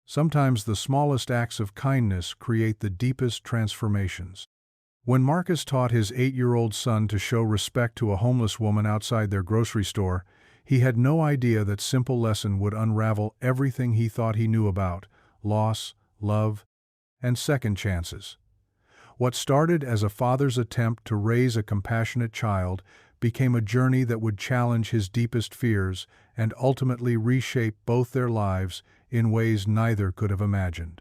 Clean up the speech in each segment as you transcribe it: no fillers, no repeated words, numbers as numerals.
Sometimes the smallest acts of kindness create the deepest transformations. When Marcus taught his 8-year-old son to show respect to a homeless woman outside their grocery store, he had no idea that simple lesson would unravel everything he thought he knew about loss, love, and second chances. What started as a father's attempt to raise a compassionate child became a journey that would challenge his deepest fears and ultimately reshape both their lives in ways neither could have imagined.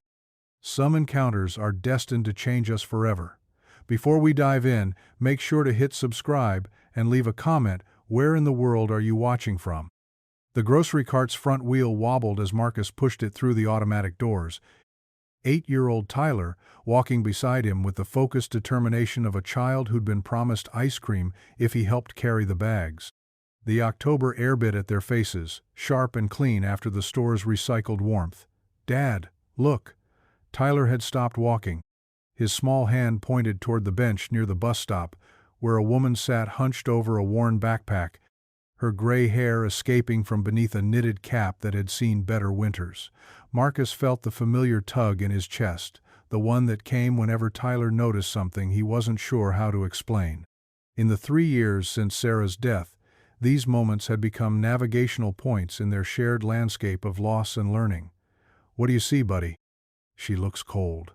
Some encounters are destined to change us forever. Before we dive in, make sure to hit subscribe and leave a comment. Where in the world are you watching from? The grocery cart's front wheel wobbled as Marcus pushed it through the automatic doors. 8-year-old Tyler, walking beside him with the focused determination of a child who'd been promised ice cream if he helped carry the bags. The October air bit at their faces, sharp and clean after the store's recycled warmth. "Dad, look!" Tyler had stopped walking. His small hand pointed toward the bench near the bus stop, where a woman sat hunched over a worn backpack, her gray hair escaping from beneath a knitted cap that had seen better winters. Marcus felt the familiar tug in his chest, the one that came whenever Tyler noticed something he wasn't sure how to explain. In the 3 years since Sarah's death, these moments had become navigational points in their shared landscape of loss and learning. "What do you see, buddy?" "She looks cold."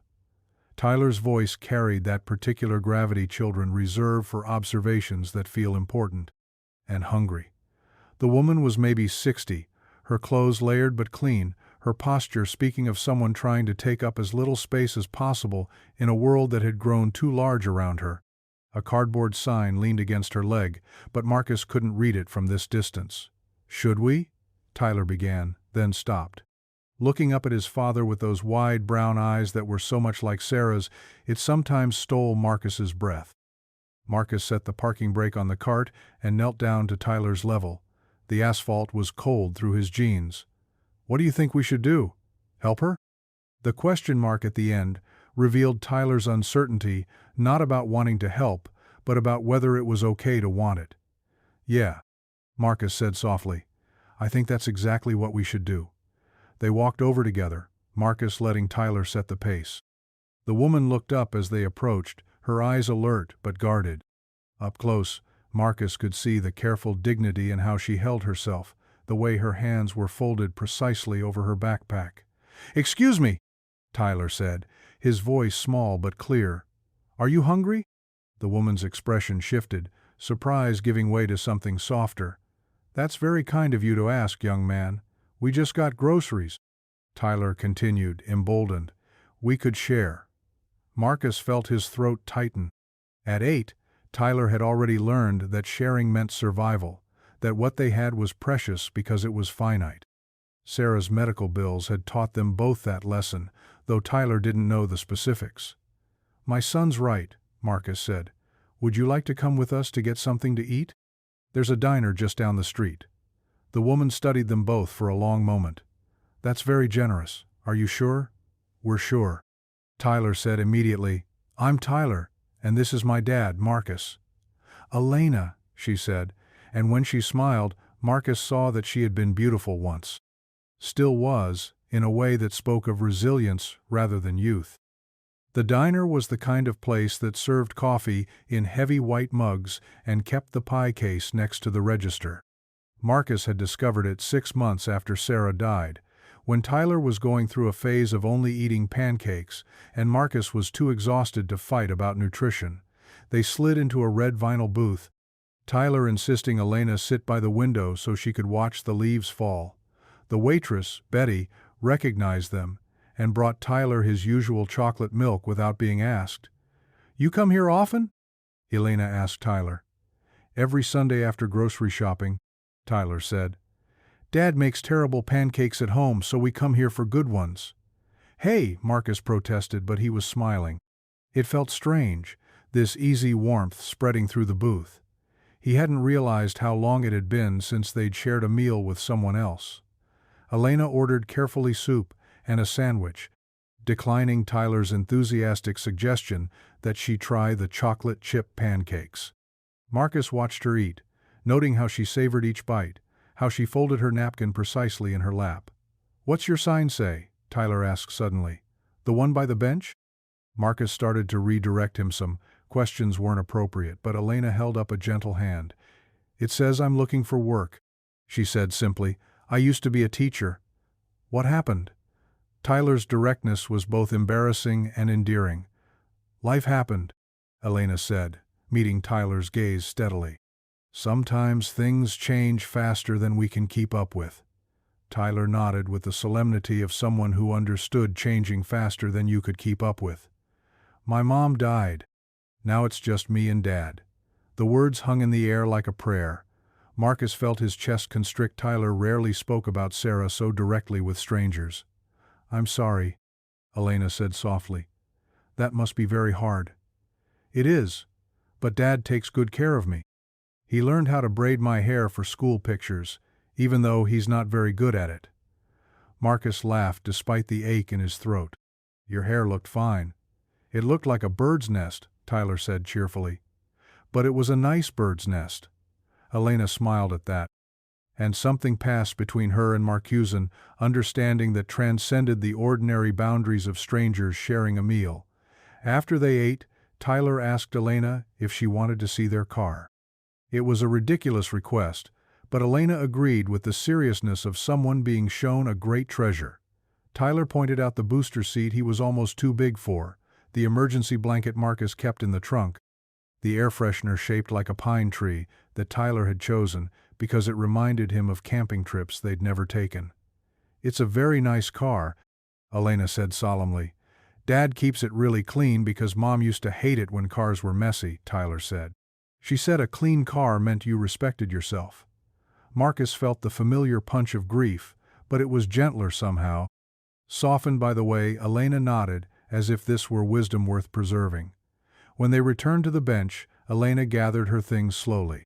Tyler's voice carried that particular gravity children reserve for observations that feel important. "And hungry." The woman was maybe 60, her clothes layered but clean, her posture speaking of someone trying to take up as little space as possible in a world that had grown too large around her. A cardboard sign leaned against her leg, but Marcus couldn't read it from this distance. "Should we?" Tyler began, then stopped. Looking up at his father with those wide brown eyes that were so much like Sarah's, it sometimes stole Marcus's breath. Marcus set the parking brake on the cart and knelt down to Tyler's level. The asphalt was cold through his jeans. "What do you think we should do? Help her?" The question mark at the end revealed Tyler's uncertainty, not about wanting to help, but about whether it was okay to want it. "Yeah," Marcus said softly. "I think that's exactly what we should do." They walked over together, Marcus letting Tyler set the pace. The woman looked up as they approached, her eyes alert but guarded. Up close, Marcus could see the careful dignity in how she held herself, the way her hands were folded precisely over her backpack. "Excuse me," Tyler said, his voice small but clear. "Are you hungry?" The woman's expression shifted, surprise giving way to something softer. "That's very kind of you to ask, young man. We just got groceries." Tyler continued, emboldened. "We could share." Marcus felt his throat tighten. At 8, Tyler had already learned that sharing meant survival, that what they had was precious because it was finite. Sarah's medical bills had taught them both that lesson, though Tyler didn't know the specifics. "My son's right," Marcus said. "Would you like to come with us to get something to eat? There's a diner just down the street." The woman studied them both for a long moment. "That's very generous. Are you sure?" "We're sure." Tyler said immediately, "I'm Tyler, and this is my dad, Marcus." "Elena," she said, and when she smiled, Marcus saw that she had been beautiful once. Still was, in a way that spoke of resilience rather than youth. The diner was the kind of place that served coffee in heavy white mugs and kept the pie case next to the register. Marcus had discovered it 6 months after Sarah died, when Tyler was going through a phase of only eating pancakes, and Marcus was too exhausted to fight about nutrition. They slid into a red vinyl booth, Tyler insisting Elena sit by the window so she could watch the leaves fall. The waitress, Betty, recognized them and brought Tyler his usual chocolate milk without being asked. "You come here often?" Elena asked Tyler. "Every Sunday after grocery shopping," Tyler said. "Dad makes terrible pancakes at home, so we come here for good ones." "Hey," Marcus protested, but he was smiling. It felt strange, this easy warmth spreading through the booth. He hadn't realized how long it had been since they'd shared a meal with someone else. Elena ordered carefully soup and a sandwich, declining Tyler's enthusiastic suggestion that she try the chocolate chip pancakes. Marcus watched her eat, noting how she savored each bite, how she folded her napkin precisely in her lap. "What's your sign say?" Tyler asked suddenly. The one by the bench? Marcus started to redirect him. Some questions weren't appropriate, but Elena held up a gentle hand. It says I'm looking for work, she said simply. I used to be a teacher. What happened? Tyler's directness was both embarrassing and endearing. Life happened, Elena said, meeting Tyler's gaze steadily. Sometimes things change faster than we can keep up with. Tyler nodded with the solemnity of someone who understood changing faster than you could keep up with. My mom died. Now it's just me and Dad. The words hung in the air like a prayer. Marcus felt his chest constrict. Tyler rarely spoke about Sarah so directly with strangers. I'm sorry, Elena said softly. That must be very hard. It is, but Dad takes good care of me. He learned how to braid my hair for school pictures, even though he's not very good at it. Marcus laughed despite the ache in his throat. Your hair looked fine. It looked like a bird's nest, Tyler said cheerfully. But it was a nice bird's nest. Elena smiled at that. And something passed between her and Marcuson, understanding that transcended the ordinary boundaries of strangers sharing a meal. After they ate, Tyler asked Elena if she wanted to see their car. It was a ridiculous request, but Elena agreed with the seriousness of someone being shown a great treasure. Tyler pointed out the booster seat he was almost too big for, the emergency blanket Marcus kept in the trunk, the air freshener shaped like a pine tree that Tyler had chosen because it reminded him of camping trips they'd never taken. It's a very nice car, Elena said solemnly. Dad keeps it really clean because Mom used to hate it when cars were messy, Tyler said. She said a clean car meant you respected yourself. Marcus felt the familiar punch of grief, but it was gentler somehow. Softened by the way, Elena nodded, as if this were wisdom worth preserving. When they returned to the bench, Elena gathered her things slowly.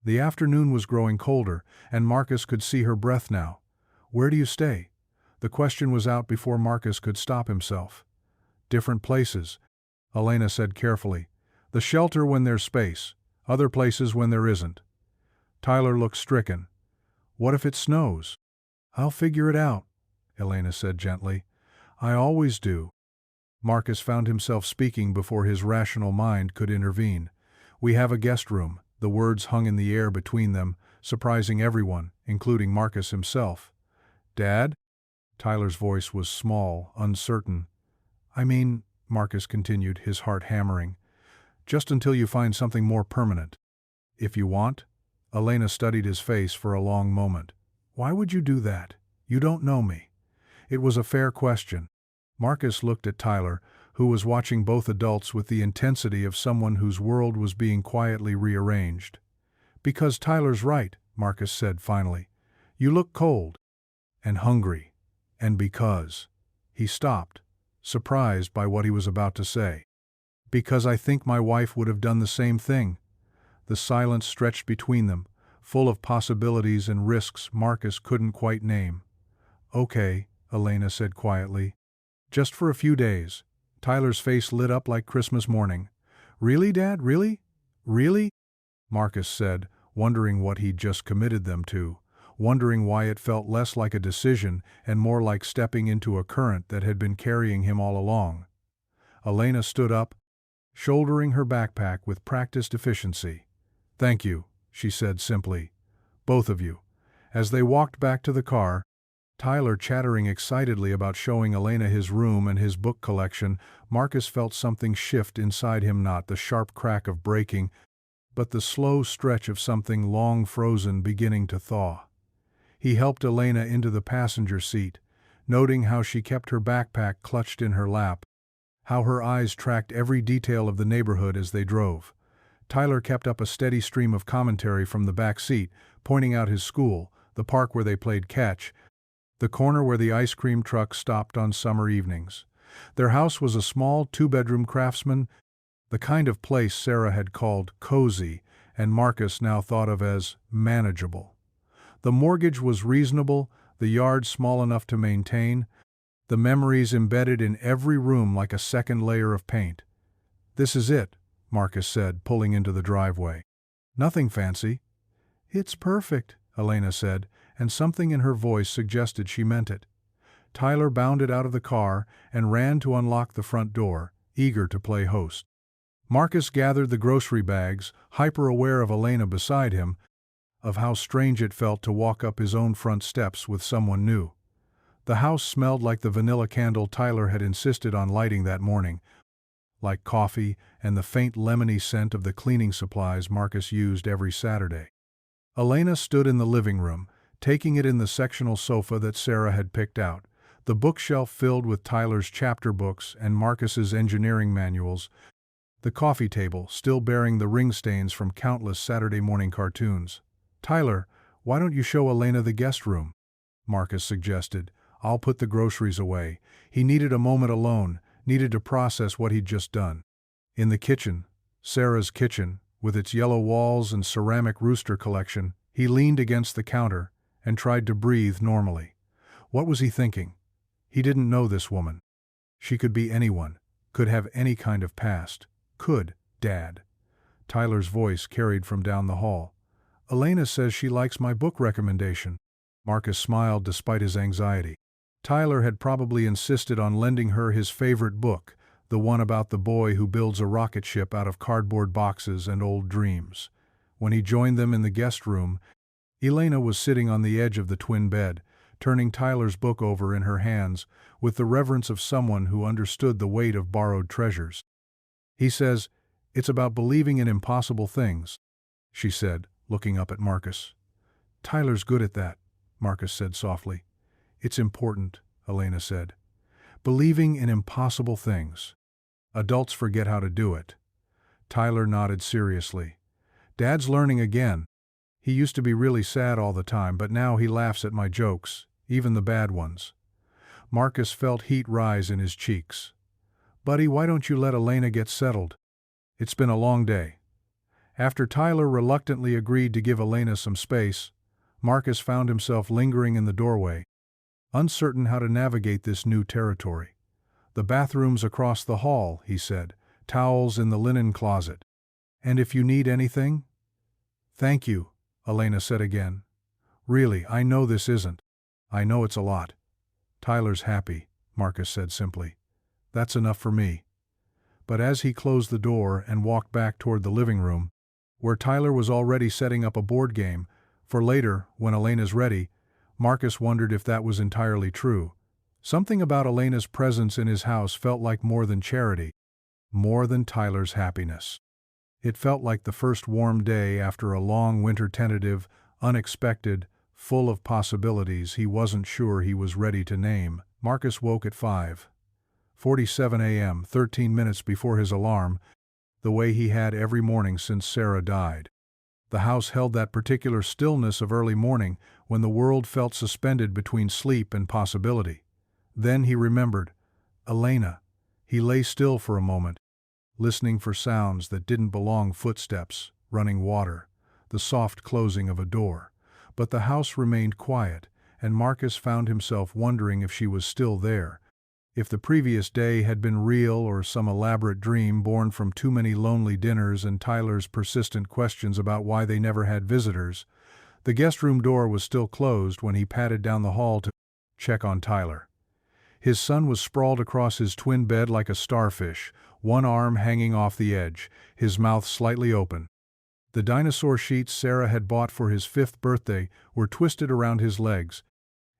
The afternoon was growing colder, and Marcus could see her breath now. Where do you stay? The question was out before Marcus could stop himself. Different places, Elena said carefully. The shelter when there's space, other places when there isn't. Tyler looked stricken. What if it snows? I'll figure it out, Elena said gently. I always do. Marcus found himself speaking before his rational mind could intervene. We have a guest room. The words hung in the air between them, surprising everyone, including Marcus himself. Dad? Tyler's voice was small, uncertain. I mean, Marcus continued, his heart hammering, just until you find something more permanent. If you want? Elena studied his face for a long moment. Why would you do that? You don't know me. It was a fair question. Marcus looked at Tyler, who was watching both adults with the intensity of someone whose world was being quietly rearranged. Because Tyler's right, Marcus said finally. You look cold. And hungry. And because. He stopped, surprised by what he was about to say. Because I think my wife would have done the same thing. The silence stretched between them, full of possibilities and risks Marcus couldn't quite name. Okay, Elena said quietly. Just for a few days. Tyler's face lit up like Christmas morning. Really, Dad? Really? Really? Marcus said, wondering what he'd just committed them to, wondering why it felt less like a decision and more like stepping into a current that had been carrying him all along. Elena stood up, shouldering her backpack with practiced efficiency. Thank you, she said simply. Both of you. As they walked back to the car, Tyler chattering excitedly about showing Elena his room and his book collection, Marcus felt something shift inside him, not the sharp crack of braking, but the slow stretch of something long frozen beginning to thaw. He helped Elena into the passenger seat, noting how she kept her backpack clutched in her lap, how her eyes tracked every detail of the neighborhood as they drove. Tyler kept up a steady stream of commentary from the back seat, pointing out his school, the park where they played catch, the corner where the ice cream truck stopped on summer evenings. Their house was a small two-bedroom Craftsman, the kind of place Sarah had called cozy and Marcus now thought of as manageable. The mortgage was reasonable, the yard small enough to maintain, the memories embedded in every room like a second layer of paint. This is it, Marcus said, pulling into the driveway. Nothing fancy. It's perfect, Elena said, and something in her voice suggested she meant it. Tyler bounded out of the car and ran to unlock the front door, eager to play host. Marcus gathered the grocery bags, hyper-aware of Elena beside him, of how strange it felt to walk up his own front steps with someone new. The house smelled like the vanilla candle Tyler had insisted on lighting that morning, like coffee and the faint lemony scent of the cleaning supplies Marcus used every Saturday. Elena stood in the living room, taking it in the sectional sofa that Sarah had picked out, the bookshelf filled with Tyler's chapter books and Marcus's engineering manuals, the coffee table still bearing the ring stains from countless Saturday morning cartoons. "Tyler, why don't you show Elena the guest room?" Marcus suggested. "I'll put the groceries away." He needed a moment alone, needed to process what he'd just done. In the kitchen, Sarah's kitchen, with its yellow walls and ceramic rooster collection, he leaned against the counter and tried to breathe normally. What was he thinking? He didn't know this woman. She could be anyone, could have any kind of past. Could, Dad. Tyler's voice carried from down the hall. "Elena says she likes my book recommendation." Marcus smiled despite his anxiety. Tyler had probably insisted on lending her his favorite book, the one about the boy who builds a rocket ship out of cardboard boxes and old dreams. When he joined them in the guest room, Elena was sitting on the edge of the twin bed, turning Tyler's book over in her hands with the reverence of someone who understood the weight of borrowed treasures. He says, "It's about believing in impossible things," she said, looking up at Marcus. "Tyler's good at that," Marcus said softly. "It's important," Elena said. "Believing in impossible things. Adults forget how to do it." Tyler nodded seriously. "Dad's learning again. He used to be really sad all the time, but now he laughs at my jokes, even the bad ones." Marcus felt heat rise in his cheeks. "Buddy, why don't you let Elena get settled? It's been a long day." After Tyler reluctantly agreed to give Elena some space, Marcus found himself lingering in the doorway, uncertain how to navigate this new territory. "The bathroom's across the hall," he said, "towels in the linen closet. And if you need anything?" "Thank you," Elena said again. "Really, I know this isn't. I know it's a lot." "Tyler's happy," Marcus said simply. "That's enough for me." But as he closed the door and walked back toward the living room, where Tyler was already setting up a board game, for later, when Elena's ready, Marcus wondered if that was entirely true. Something about Elena's presence in his house felt like more than charity, more than Tyler's happiness. It felt like the first warm day after a long winter tentative, unexpected, full of possibilities he wasn't sure he was ready to name. Marcus woke at 5:47 a.m., 13 minutes before his alarm, the way he had every morning since Sarah died. The house held that particular stillness of early morning when the world felt suspended between sleep and possibility. Then he remembered. Elena. He lay still for a moment, listening for sounds that didn't belong: footsteps, running water, the soft closing of a door. But the house remained quiet, and Marcus found himself wondering if she was still there, if the previous day had been real or some elaborate dream born from too many lonely dinners and Tyler's persistent questions about why they never had visitors. The guest room door was still closed when he padded down the hall to check on Tyler. His son was sprawled across his twin bed like a starfish, one arm hanging off the edge, his mouth slightly open. The dinosaur sheets Sarah had bought for his 5th birthday were twisted around his legs,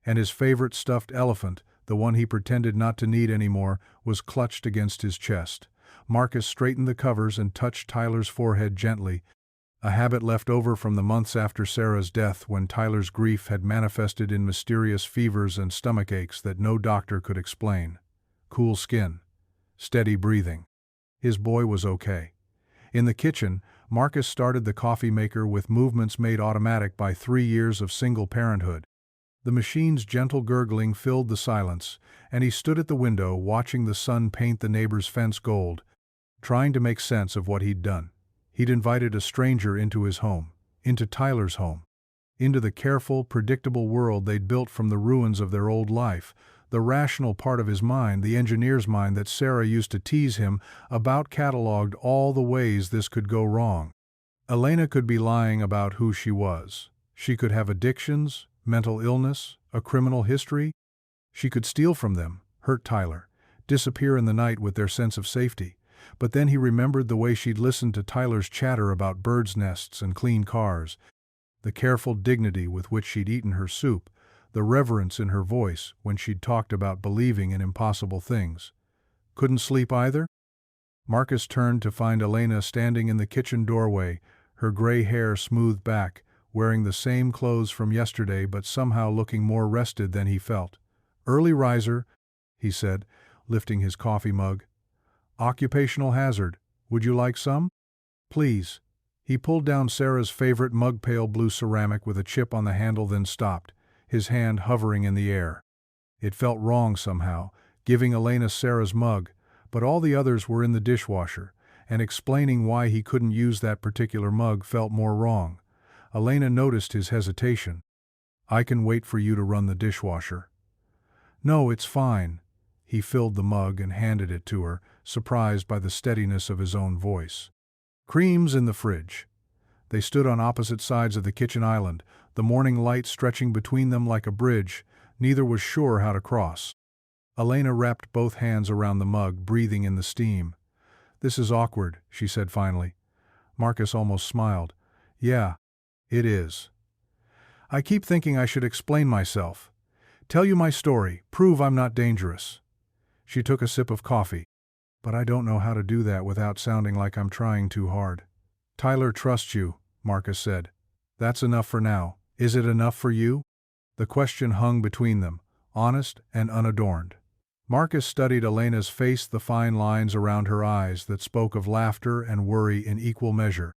and his favorite stuffed elephant, the one he pretended not to need anymore, was clutched against his chest. Marcus straightened the covers and touched Tyler's forehead gently, a habit left over from the months after Sarah's death when Tyler's grief had manifested in mysterious fevers and stomach aches that no doctor could explain. Cool skin. Steady breathing. His boy was okay. In the kitchen, Marcus started the coffee maker with movements made automatic by 3 years of single parenthood. The machine's gentle gurgling filled the silence, and he stood at the window watching the sun paint the neighbor's fence gold, trying to make sense of what he'd done. He'd invited a stranger into his home, into Tyler's home, into the careful, predictable world they'd built from the ruins of their old life, the rational part of his mind, the engineer's mind that Sarah used to tease him about, cataloged all the ways this could go wrong. Elena could be lying about who she was. She could have addictions, mental illness, a criminal history. She could steal from them, hurt Tyler, disappear in the night with their sense of safety. But then he remembered the way she'd listened to Tyler's chatter about birds' nests and clean cars, the careful dignity with which she'd eaten her soup, the reverence in her voice when she'd talked about believing in impossible things. Couldn't sleep either? Marcus turned to find Elena standing in the kitchen doorway, her gray hair smoothed back, wearing the same clothes from yesterday but somehow looking more rested than he felt. "Early riser," he said, lifting his coffee mug. "Occupational hazard. Would you like some?" "Please." He pulled down Sarah's favorite mug, pale blue ceramic with a chip on the handle, then stopped, his hand hovering in the air. It felt wrong somehow, giving Elena Sarah's mug, but all the others were in the dishwasher, and explaining why he couldn't use that particular mug felt more wrong. Elena noticed his hesitation. "I can wait for you to run the dishwasher." "No, it's fine." He filled the mug and handed it to her, surprised by the steadiness of his own voice. "Cream's in the fridge." They stood on opposite sides of the kitchen island, the morning light stretching between them like a bridge. Neither was sure how to cross. Elena wrapped both hands around the mug, breathing in the steam. "This is awkward," she said finally. Marcus almost smiled. "Yeah, it is. I keep thinking I should explain myself. Tell you my story, prove I'm not dangerous." She took a sip of coffee. "But I don't know how to do that without sounding like I'm trying too hard." "Tyler trusts you," Marcus said. "That's enough for now. Is it enough for you?" The question hung between them, honest and unadorned. Marcus studied Elena's face, the fine lines around her eyes that spoke of laughter and worry in equal measure,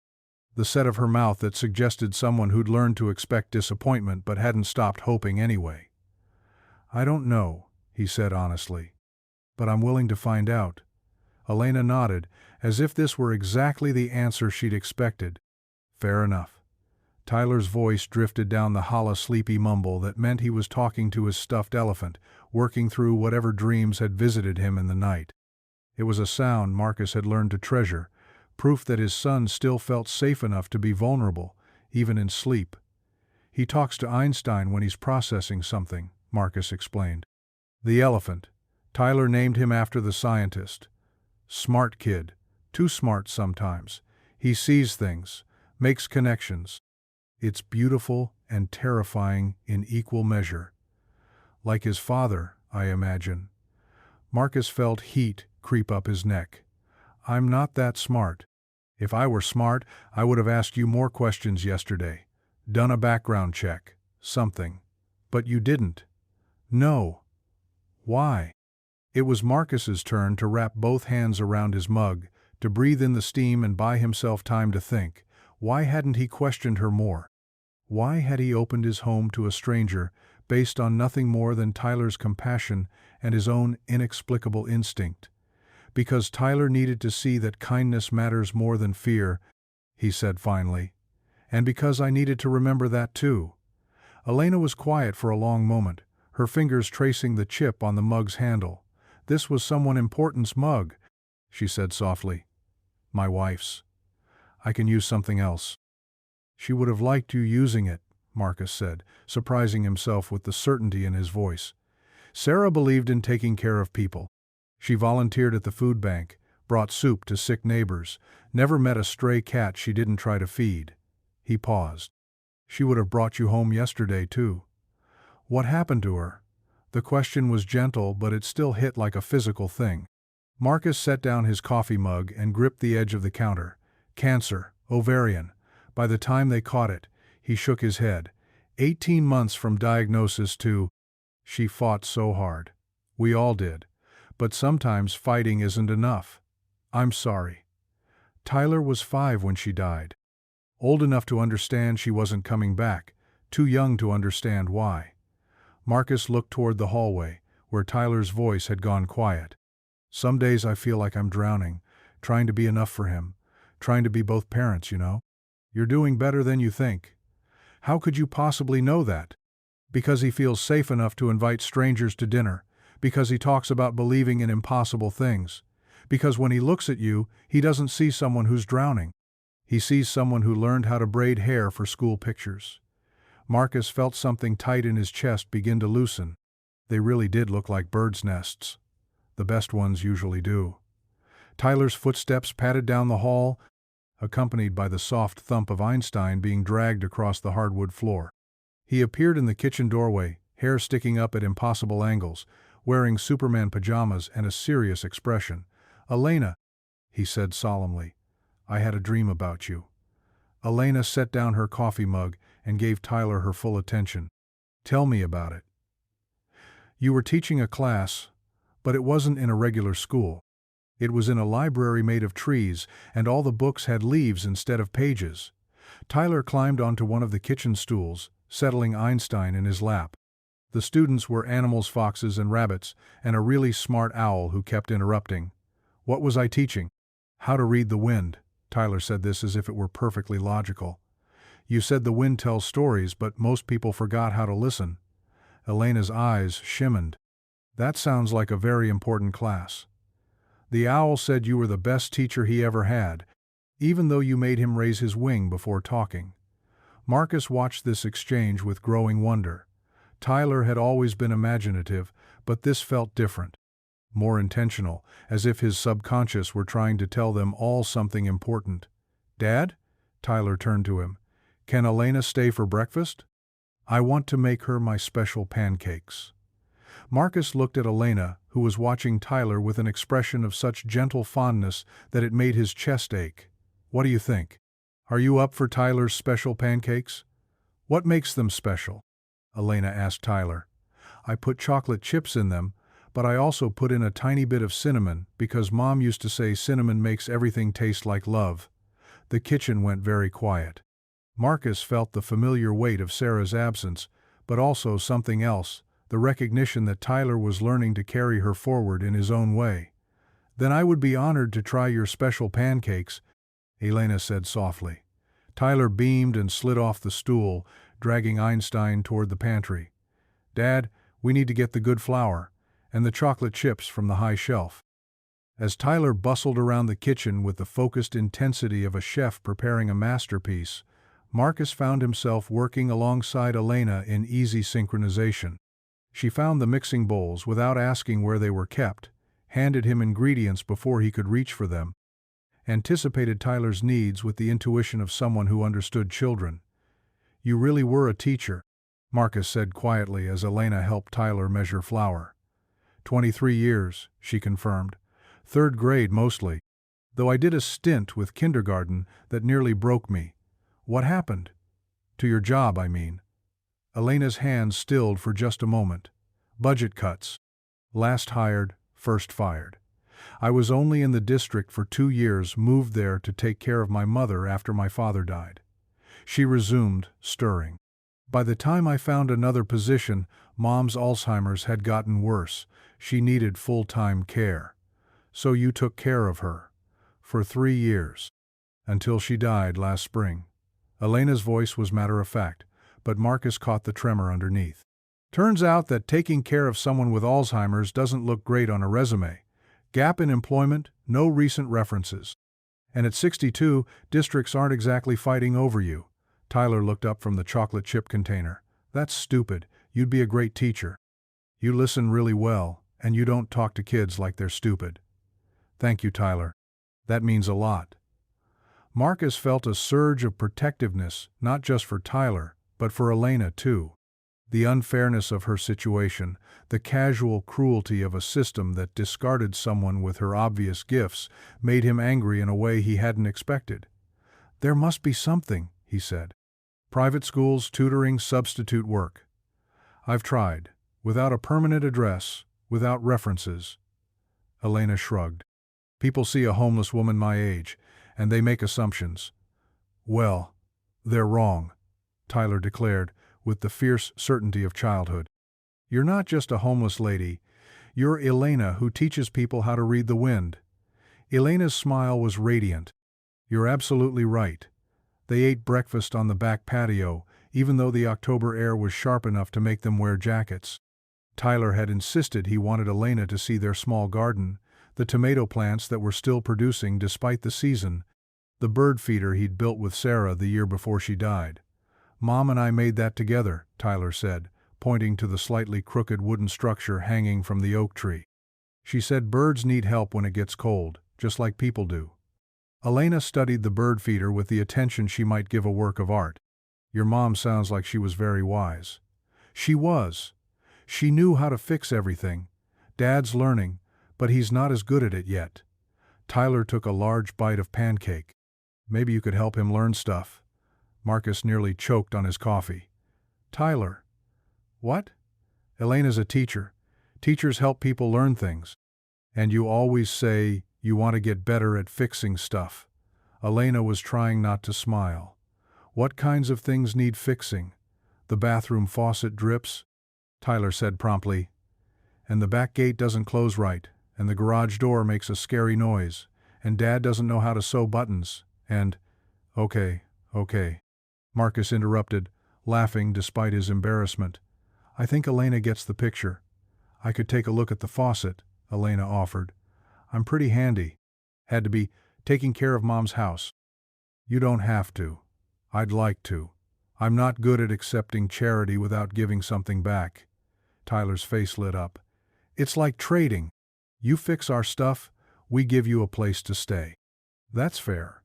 the set of her mouth that suggested someone who'd learned to expect disappointment but hadn't stopped hoping anyway. "I don't know," he said honestly. "But I'm willing to find out." Elena nodded, as if this were exactly the answer she'd expected. "Fair enough." Tyler's voice drifted down the hollow, sleepy mumble that meant he was talking to his stuffed elephant, working through whatever dreams had visited him in the night. It was a sound Marcus had learned to treasure, proof that his son still felt safe enough to be vulnerable, even in sleep. "He talks to Einstein when he's processing something," Marcus explained. "The elephant. Tyler named him after the scientist. Smart kid. Too smart sometimes. He sees things, makes connections. It's beautiful and terrifying in equal measure. Like his father, I imagine." Marcus felt heat creep up his neck. "I'm not that smart. If I were smart, I would have asked you more questions yesterday. Done a background check. Something. But you didn't." "No." "Why?" It was Marcus's turn to wrap both hands around his mug, to breathe in the steam and buy himself time to think. Why hadn't he questioned her more? Why had he opened his home to a stranger, based on nothing more than Tyler's compassion and his own inexplicable instinct? "Because Tyler needed to see that kindness matters more than fear," he said finally. "And because I needed to remember that too." Elena was quiet for a long moment, her fingers tracing the chip on the mug's handle. "This was someone important's mug," she said softly. "My wife's. I can use something else." "She would have liked you using it," Marcus said, surprising himself with the certainty in his voice. "Sarah believed in taking care of people. She volunteered at the food bank, brought soup to sick neighbors, never met a stray cat she didn't try to feed." He paused. "She would have brought you home yesterday, too." "What happened to her?" The question was gentle, but it still hit like a physical thing. Marcus set down his coffee mug and gripped the edge of the counter. "Cancer, ovarian. By the time they caught it," he shook his head. 18 months from diagnosis to—" She fought so hard. "We all did. But sometimes fighting isn't enough." "I'm sorry." Tyler was 5 when she died. Old enough to understand she wasn't coming back, too young to understand why. Marcus looked toward the hallway, where Tyler's voice had gone quiet. "Some days I feel like I'm drowning, trying to be enough for him, trying to be both parents, you know." "You're doing better than you think." "How could you possibly know that?" "Because he feels safe enough to invite strangers to dinner, because he talks about believing in impossible things, because when he looks at you, he doesn't see someone who's drowning. He sees someone who learned how to braid hair for school pictures." Marcus felt something tight in his chest begin to loosen. They really did look like birds' nests. The best ones usually do. Tyler's footsteps padded down the hall, accompanied by the soft thump of Einstein being dragged across the hardwood floor. He appeared in the kitchen doorway, hair sticking up at impossible angles, wearing Superman pajamas and a serious expression. "Elena," he said solemnly, "I had a dream about you." Elena set down her coffee mug and gave Tyler her full attention. "Tell me about it." "You were teaching a class, but it wasn't in a regular school. It was in a library made of trees, and all the books had leaves instead of pages." Tyler climbed onto one of the kitchen stools, settling Einstein in his lap. The students were animals, foxes and rabbits, and a really smart owl who kept interrupting. "What was I teaching?" "How to read the wind." Tyler said this as if it were perfectly logical. "You said the wind tells stories, but most people forgot how to listen." Elena's eyes shimmered. "That sounds like a very important class." "The owl said you were the best teacher he ever had, even though you made him raise his wing before talking." Marcus watched this exchange with growing wonder. Tyler had always been imaginative, but this felt different. More intentional, as if his subconscious were trying to tell them all something important. "Dad?" Tyler turned to him. "Can Elena stay for breakfast? I want to make her my special pancakes." Marcus looked at Elena, who was watching Tyler with an expression of such gentle fondness that it made his chest ache. "What do you think? Are you up for Tyler's special pancakes?" "What makes them special?" Elena asked Tyler. "I put chocolate chips in them, but I also put in a tiny bit of cinnamon because Mom used to say cinnamon makes everything taste like love." The kitchen went very quiet. Marcus felt the familiar weight of Sarah's absence, but also something else, the recognition that Tyler was learning to carry her forward in his own way. "Then I would be honored to try your special pancakes," Elena said softly. Tyler beamed and slid off the stool, dragging Einstein toward the pantry. "Dad, we need to get the good flour and the chocolate chips from the high shelf." As Tyler bustled around the kitchen with the focused intensity of a chef preparing a masterpiece, Marcus found himself working alongside Elena in easy synchronization. She found the mixing bowls without asking where they were kept, handed him ingredients before he could reach for them, anticipated Tyler's needs with the intuition of someone who understood children. "You really were a teacher," Marcus said quietly as Elena helped Tyler measure flour. 23 years, she confirmed. 3rd grade mostly, though I did a stint with kindergarten that nearly broke me." "What happened?" "To your job, I mean." Elena's hands stilled for just a moment. "Budget cuts. Last hired, first fired. I was only in the district for 2 years, moved there to take care of my mother after my father died." She resumed, stirring. "By the time I found another position, Mom's Alzheimer's had gotten worse. She needed full-time care. So you took care of her. For 3 years. Until she died last spring." Elena's voice was matter-of-fact, but Marcus caught the tremor underneath. "Turns out that taking care of someone with Alzheimer's doesn't look great on a resume. Gap in employment, no recent references. And at 62, districts aren't exactly fighting over you." Tyler looked up from the chocolate chip container. "That's stupid. You'd be a great teacher. You listen really well, and you don't talk to kids like they're stupid." "Thank you, Tyler. That means a lot." Marcus felt a surge of protectiveness, not just for Tyler, but for Elena too. The unfairness of her situation, the casual cruelty of a system that discarded someone with her obvious gifts, made him angry in a way he hadn't expected. "There must be something," he said. "Private schools, tutoring, substitute work." "I've tried. Without a permanent address, without references." Elena shrugged. "People see a homeless woman my age, and they make assumptions." "Well, they're wrong," Tyler declared, with the fierce certainty of childhood. "You're not just a homeless lady. You're Elena, who teaches people how to read the wind." Elena's smile was radiant. "You're absolutely right." They ate breakfast on the back patio, even though the October air was sharp enough to make them wear jackets. Tyler had insisted he wanted Elena to see their small garden, the tomato plants that were still producing despite the season, the bird feeder he'd built with Sarah the year before she died. "Mom and I made that together," Tyler said, pointing to the slightly crooked wooden structure hanging from the oak tree. She said birds need help when it gets cold, just like people do. Elena studied the bird feeder with the attention she might give a work of art. Your mom sounds like she was very wise. She was. She knew how to fix everything. Dad's learning, but he's not as good at it yet. Tyler took a large bite of pancake. Maybe you could help him learn stuff. Marcus nearly choked on his coffee. Tyler. What? Elena's a teacher. Teachers help people learn things. And you always say you want to get better at fixing stuff. Elena was trying not to smile. What kinds of things need fixing? The bathroom faucet drips, Tyler said promptly. And the back gate doesn't close right, and the garage door makes a scary noise, and Dad doesn't know how to sew buttons, and… Okay. Marcus interrupted, laughing despite his embarrassment. I think Elena gets the picture. I could take a look at the faucet, Elena offered. I'm pretty handy. Had to be taking care of Mom's house. You don't have to. I'd like to. I'm not good at accepting charity without giving something back. Tyler's face lit up. It's like trading. You fix our stuff, we give you a place to stay. That's fair.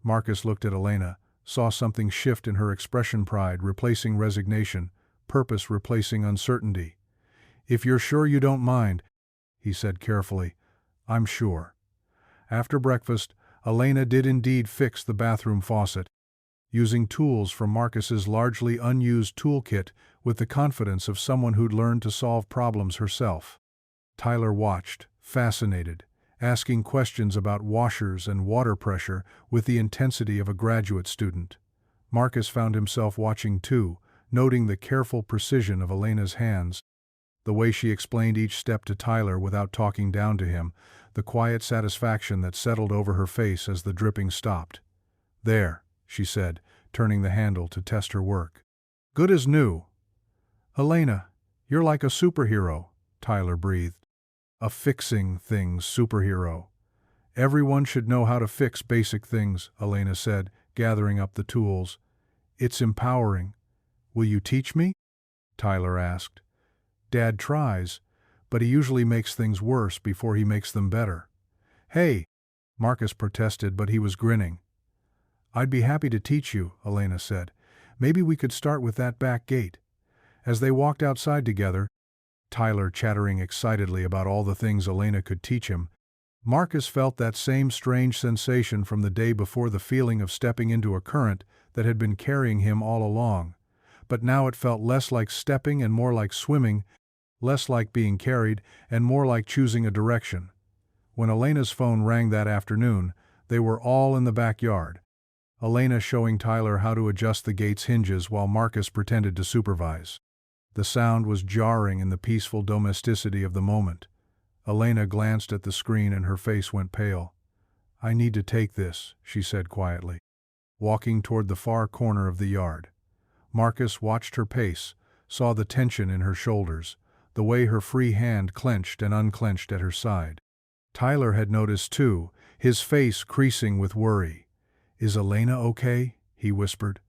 Marcus looked at Elena, saw something shift in her expression, pride replacing resignation, purpose replacing uncertainty. If you're sure you don't mind, he said carefully. I'm sure. After breakfast, Elena did indeed fix the bathroom faucet, using tools from Marcus's largely unused toolkit with the confidence of someone who'd learned to solve problems herself. Tyler watched, fascinated, asking questions about washers and water pressure with the intensity of a graduate student. Marcus found himself watching too, noting the careful precision of Elena's hands, the way she explained each step to Tyler without talking down to him, the quiet satisfaction that settled over her face as the dripping stopped. There, she said, turning the handle to test her work. Good as new. Elena, you're like a superhero, Tyler breathed. A fixing things superhero. Everyone should know how to fix basic things, Elena said, gathering up the tools. It's empowering. Will you teach me? Tyler asked. Dad tries, but he usually makes things worse before he makes them better. Hey, Marcus protested, but he was grinning. I'd be happy to teach you, Elena said. Maybe we could start with that back gate. As they walked outside together, Tyler chattering excitedly about all the things Elena could teach him, Marcus felt that same strange sensation from the day before, the feeling of stepping into a current that had been carrying him all along. But now it felt less like stepping and more like swimming, less like being carried and more like choosing a direction. When Elena's phone rang that afternoon, they were all in the backyard. Elena showing Tyler how to adjust the gate's hinges while Marcus pretended to supervise. The sound was jarring in the peaceful domesticity of the moment. Elena glanced at the screen and her face went pale. I need to take this, she said quietly, walking toward the far corner of the yard. Marcus watched her pace, saw the tension in her shoulders, the way her free hand clenched and unclenched at her side. Tyler had noticed too, his face creasing with worry. Is Elena okay? He whispered.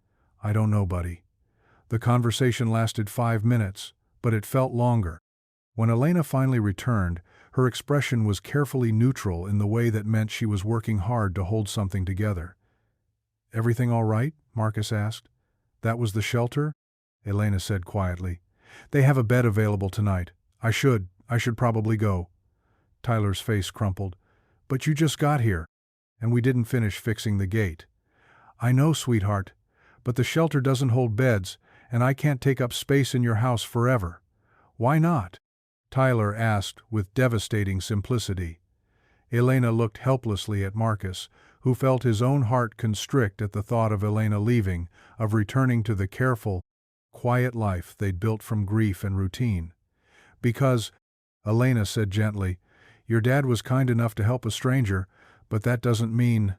I don't know, buddy. The conversation lasted 5 minutes, but it felt longer. When Elena finally returned, her expression was carefully neutral in the way that meant she was working hard to hold something together. Everything all right? Marcus asked. That was the shelter? Elena said quietly. They have a bed available tonight. I should probably go. Tyler's face crumpled. But you just got here, and we didn't finish fixing the gate. I know, sweetheart, but the shelter doesn't hold beds, and I can't take up space in your house forever. Why not? Tyler asked with devastating simplicity. Elena looked helplessly at Marcus, who felt his own heart constrict at the thought of Elena leaving, of returning to the careful, quiet life they'd built from grief and routine. Because, Elena said gently, your dad was kind enough to help a stranger, but that doesn't mean…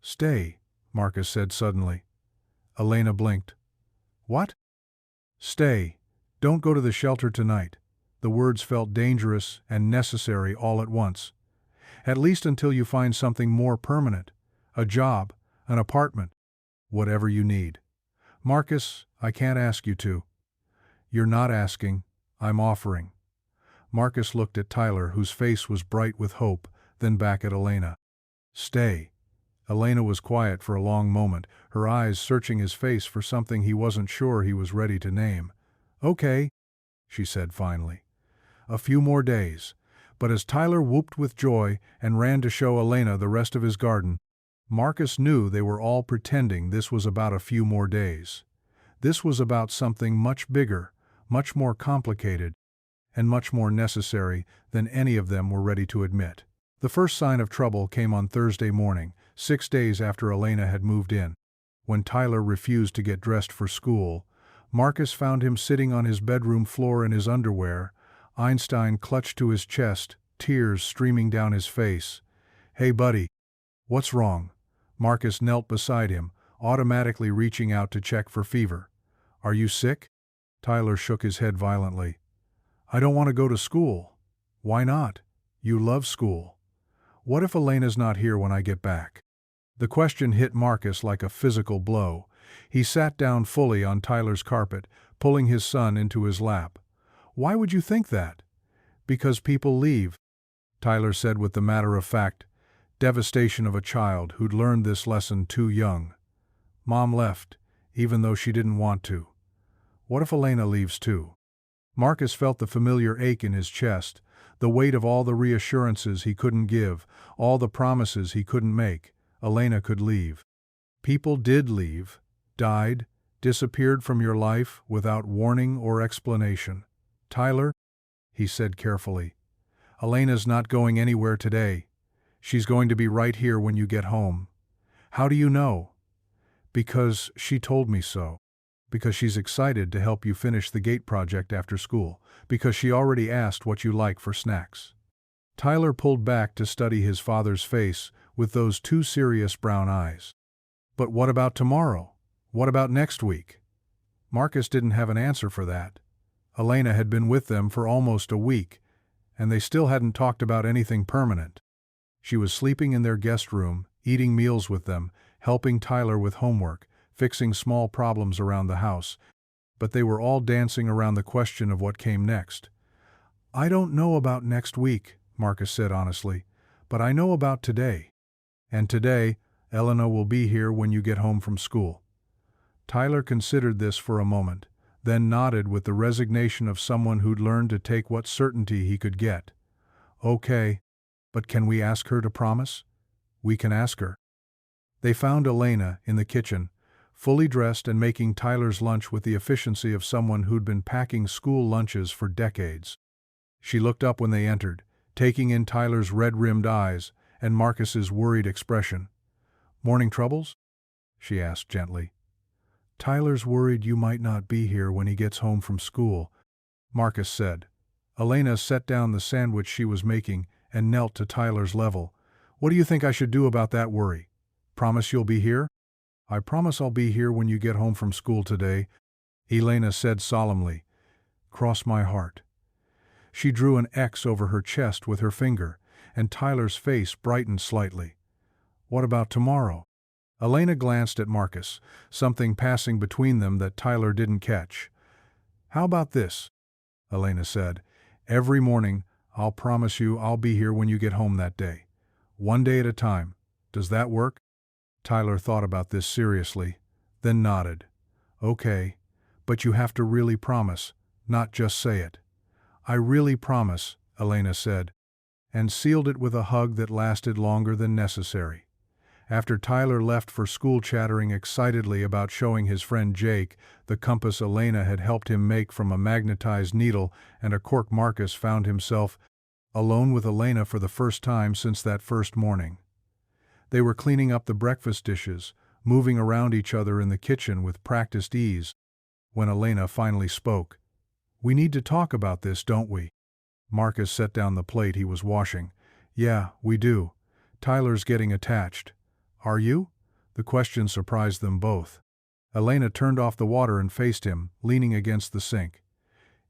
Stay, Marcus said suddenly. Elena blinked. What? Stay. Don't go to the shelter tonight. The words felt dangerous and necessary all at once. At least until you find something more permanent. A job, an apartment, whatever you need. Marcus, I can't ask you to. You're not asking, I'm offering. Marcus looked at Tyler, whose face was bright with hope, then back at Elena. Stay. Elena was quiet for a long moment, her eyes searching his face for something he wasn't sure he was ready to name. Okay, she said finally. A few more days. But as Tyler whooped with joy and ran to show Elena the rest of his garden, Marcus knew they were all pretending this was about a few more days. This was about something much bigger, much more complicated, and much more necessary than any of them were ready to admit. The first sign of trouble came on Thursday morning, 6 days after Elena had moved in. When Tyler refused to get dressed for school, Marcus found him sitting on his bedroom floor in his underwear, Einstein clutched to his chest, tears streaming down his face. Hey buddy. What's wrong? Marcus knelt beside him, automatically reaching out to check for fever. Are you sick? Tyler shook his head violently. I don't want to go to school. Why not? You love school. What if Elena's not here when I get back? The question hit Marcus like a physical blow. He sat down fully on Tyler's carpet, pulling his son into his lap. Why would you think that? Because people leave, Tyler said with the matter-of-fact devastation of a child who'd learned this lesson too young. Mom left, even though she didn't want to. What if Elena leaves too? Marcus felt the familiar ache in his chest, the weight of all the reassurances he couldn't give, all the promises he couldn't make. Elena could leave. People did leave, died, disappeared from your life without warning or explanation. Tyler, he said carefully, Elena's not going anywhere today. She's going to be right here when you get home. How do you know? Because she told me so. Because she's excited to help you finish the gate project after school. Because she already asked what you like for snacks. Tyler pulled back to study his father's face with those two serious brown eyes. But what about tomorrow? What about next week? Marcus didn't have an answer for that. Elena had been with them for almost a week, and they still hadn't talked about anything permanent. She was sleeping in their guest room, eating meals with them, helping Tyler with homework, fixing small problems around the house, but they were all dancing around the question of what came next. I don't know about next week, Marcus said honestly, but I know about today. And today, Elena will be here when you get home from school. Tyler considered this for a moment, then nodded with the resignation of someone who'd learned to take what certainty he could get. Okay, but can we ask her to promise? We can ask her. They found Elena in the kitchen, fully dressed and making Tyler's lunch with the efficiency of someone who'd been packing school lunches for decades. She looked up when they entered, taking in Tyler's red-rimmed eyes and Marcus's worried expression. Morning troubles? She asked gently. Tyler's worried you might not be here when he gets home from school, Marcus said. Elena set down the sandwich she was making and knelt to Tyler's level. What do you think I should do about that worry? Promise you'll be here? I promise I'll be here when you get home from school today, Elena said solemnly. Cross my heart. She drew an X over her chest with her finger, and Tyler's face brightened slightly. What about tomorrow? Elena glanced at Marcus, something passing between them that Tyler didn't catch. How about this? Elena said. Every morning, I'll promise you I'll be here when you get home that day. One day at a time. Does that work? Tyler thought about this seriously, then nodded. Okay, but you have to really promise, not just say it. I really promise, Elena said, and sealed it with a hug that lasted longer than necessary. After Tyler left for school chattering excitedly about showing his friend Jake the compass Elena had helped him make from a magnetized needle and a cork, Marcus found himself alone with Elena for the first time since that first morning. They were cleaning up the breakfast dishes, moving around each other in the kitchen with practiced ease, when Elena finally spoke. We need to talk about this, don't we? Marcus set down the plate he was washing. Yeah, we do. Tyler's getting attached. Are you? The question surprised them both. Elena turned off the water and faced him, leaning against the sink.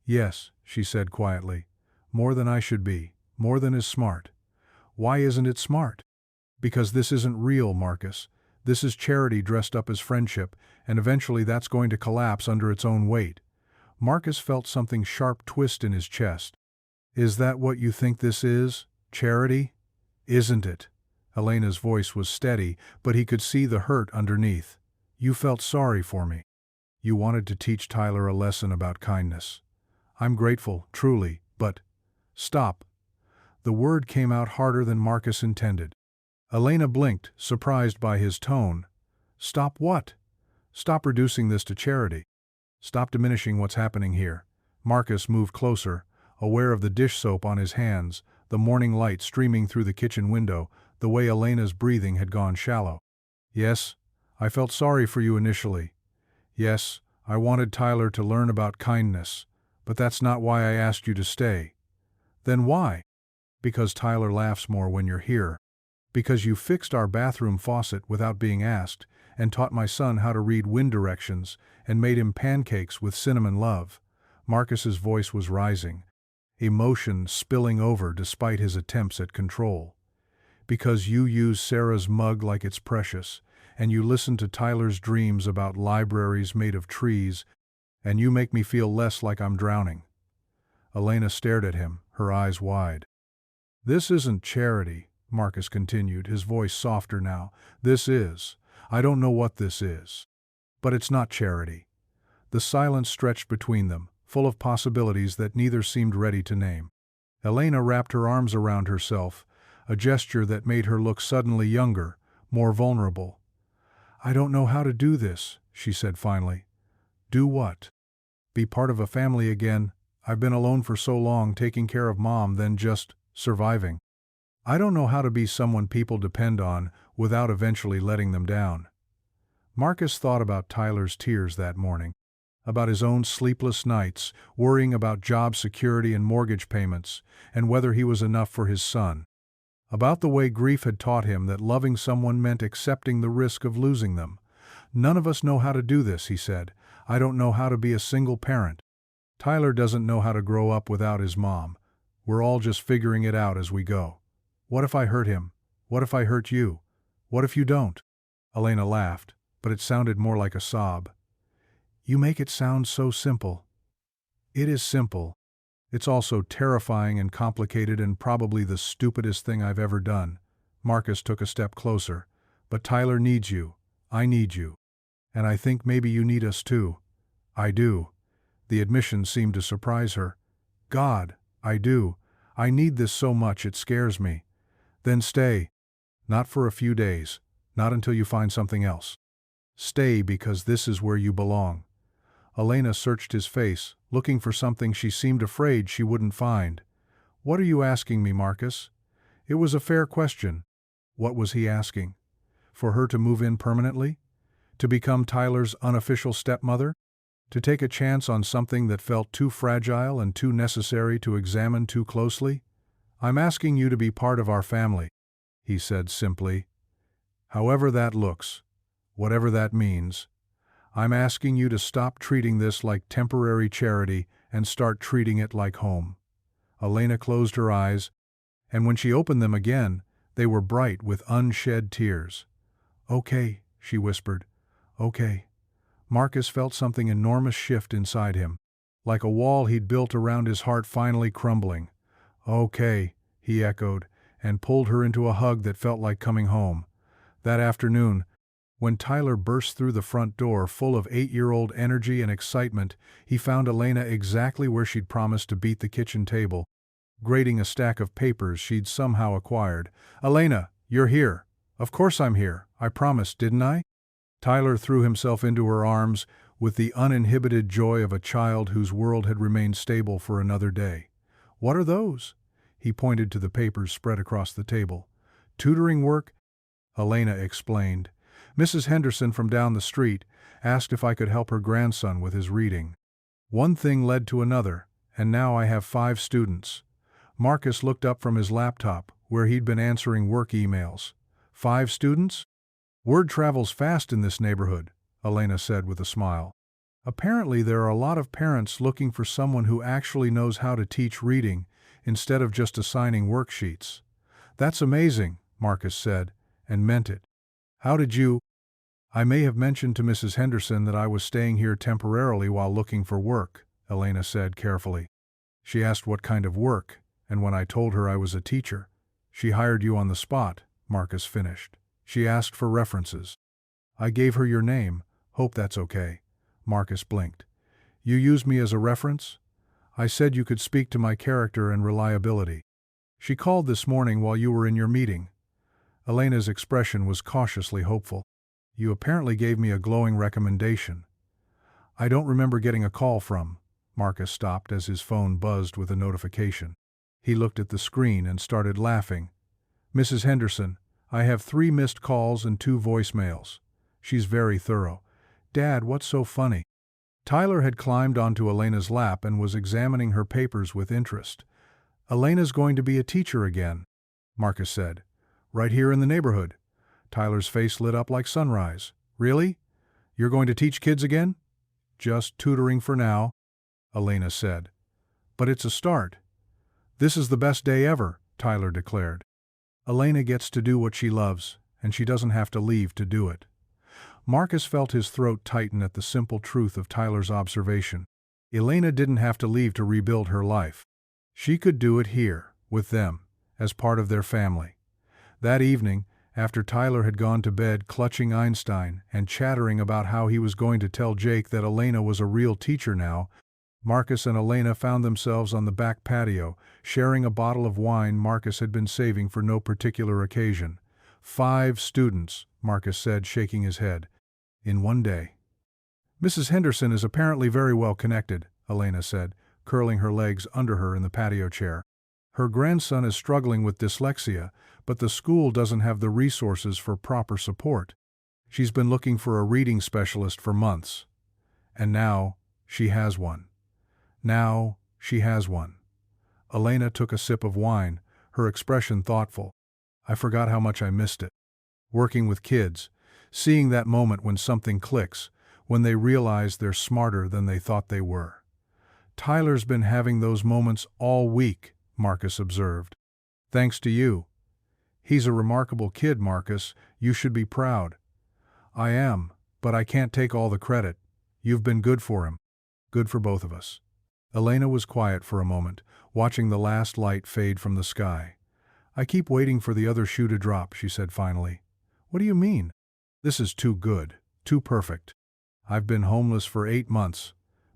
Yes, she said quietly. More than I should be. More than is smart. Why isn't it smart? Because this isn't real, Marcus. This is charity dressed up as friendship, and eventually that's going to collapse under its own weight. Marcus felt something sharp twist in his chest. Is that what you think this is? Charity? Isn't it? Elena's voice was steady, but he could see the hurt underneath. You felt sorry for me. You wanted to teach Tyler a lesson about kindness. I'm grateful, truly, but… Stop. The word came out harder than Marcus intended. Elena blinked, surprised by his tone. Stop what? Stop reducing this to charity. Stop diminishing what's happening here. Marcus moved closer, aware of the dish soap on his hands, the morning light streaming through the kitchen window, the way Elena's breathing had gone shallow. Yes, I felt sorry for you initially. Yes, I wanted Tyler to learn about kindness, but that's not why I asked you to stay. Then why? Because Tyler laughs more when you're here. Because you fixed our bathroom faucet without being asked, and taught my son how to read wind directions, and made him pancakes with cinnamon love. Marcus's voice was rising, emotion spilling over despite his attempts at control. Because you use Sarah's mug like it's precious, and you listen to Tyler's dreams about libraries made of trees, and you make me feel less like I'm drowning. Elena stared at him, her eyes wide. This isn't charity, Marcus continued, his voice softer now. This is. I don't know what this is. But it's not charity. The silence stretched between them, full of possibilities that neither seemed ready to name. Elena wrapped her arms around herself, a gesture that made her look suddenly younger, more vulnerable. I don't know how to do this, she said finally. Do what? Be part of a family again. I've been alone for so long, taking care of Mom, then just surviving. I don't know how to be someone people depend on without eventually letting them down. Marcus thought about Tyler's tears that morning, about his own sleepless nights, worrying about job security and mortgage payments, and whether he was enough for his son. About the way grief had taught him that loving someone meant accepting the risk of losing them. None of us know how to do this, he said. I don't know how to be a single parent. Tyler doesn't know how to grow up without his mom. We're all just figuring it out as we go. What if I hurt him? What if I hurt you? What if you don't? Elena laughed, but it sounded more like a sob. You make it sound so simple. It is simple. It's also terrifying and complicated and probably the stupidest thing I've ever done. Marcus took a step closer. But Tyler needs you. I need you. And I think maybe you need us too. I do. The admission seemed to surprise her. God, I do. I need this so much it scares me. Then stay. Not for a few days. Not until you find something else. Stay because this is where you belong. Elena searched his face, looking for something she seemed afraid she wouldn't find. What are you asking me, Marcus? It was a fair question. What was he asking? For her to move in permanently? To become Tyler's unofficial stepmother? To take a chance on something that felt too fragile and too necessary to examine too closely? I'm asking you to be part of our family, he said simply. However that looks, whatever that means, I'm asking you to stop treating this like temporary charity and start treating it like home. Elena closed her eyes, and when she opened them again, they were bright with unshed tears. Okay, she whispered. Okay. Marcus felt something enormous shift inside him, like a wall he'd built around his heart finally crumbling. Okay, he echoed, and pulled her into a hug that felt like coming home. That afternoon, when Tyler burst through the front door full of 8-year-old energy and excitement, he found Elena exactly where she'd promised to beat the kitchen table, grading a stack of papers she'd somehow acquired. Elena, you're here. Of course I'm here. I promised, didn't I? Tyler threw himself into her arms with the uninhibited joy of a child whose world had remained stable for another day. What are those? He pointed to the papers spread across the table. Tutoring work? Elena explained. Mrs. Henderson from down the street asked if I could help her grandson with his reading. One thing led to another, and now I have 5 students. Marcus looked up from his laptop, where he'd been answering work emails. 5 students? Word travels fast in this neighborhood, Elena said with a smile. Apparently there are a lot of parents looking for someone who actually knows how to teach reading instead of just assigning worksheets. That's amazing, Marcus said, and meant it. How did you… I may have mentioned to Mrs. Henderson that I was staying here temporarily while looking for work, Elena said carefully. She asked what kind of work, and when I told her I was a teacher, she hired you on the spot, Marcus finished. She asked for references. I gave her your name. Hope that's okay. Marcus blinked. You used me as a reference? I said you could speak to my character and reliability. She called this morning while you were in your meeting. Elena's expression was cautiously hopeful. You apparently gave me a glowing recommendation. I don't remember getting a call from. Marcus stopped as his phone buzzed with a notification. He looked at the screen and started laughing. Mrs. Henderson, I have 3 missed calls and 2 voicemails. She's very thorough. Dad, what's so funny? Tyler had climbed onto Elena's lap and was examining her papers with interest. Elena's going to be a teacher again, Marcus said. Right here in the neighborhood. Tyler's face lit up like sunrise. Really? You're going to teach kids again? Just tutoring for now, Elena said. But it's a start. This is the best day ever, Tyler declared. Elena gets to do what she loves, and she doesn't have to leave to do it. Marcus felt his throat tighten at the simple truth of Tyler's observation. Elena didn't have to leave to rebuild her life. She could do it here, with them, as part of their family. That evening, after Tyler had gone to bed clutching Einstein and chattering about how he was going to tell Jake that Elena was a real teacher now, Marcus and Elena found themselves on the back patio, sharing a bottle of wine Marcus had been saving for no particular occasion. 5 students, Marcus said, shaking his head. In one day. Mrs. Henderson is apparently very well connected, Elena said, curling her legs under her in the patio chair. Her grandson is struggling with dyslexia, but the school doesn't have the resources for proper support. She's been looking for a reading specialist for months. And now, she has one. Now, she has one. Elena took a sip of wine, her expression thoughtful. I forgot how much I missed it. Working with kids, seeing that moment when something clicks, when they realize they're smarter than they thought they were. Tyler's been having those moments all week, Marcus observed. Thanks to you. He's a remarkable kid, Marcus. You should be proud. I am, but I can't take all the credit. You've been good for him. Good for both of us. Elena was quiet for a moment, watching the last light fade from the sky. I keep waiting for the other shoe to drop, she said finally. What do you mean? This is too good, too perfect. I've been homeless for 8 months,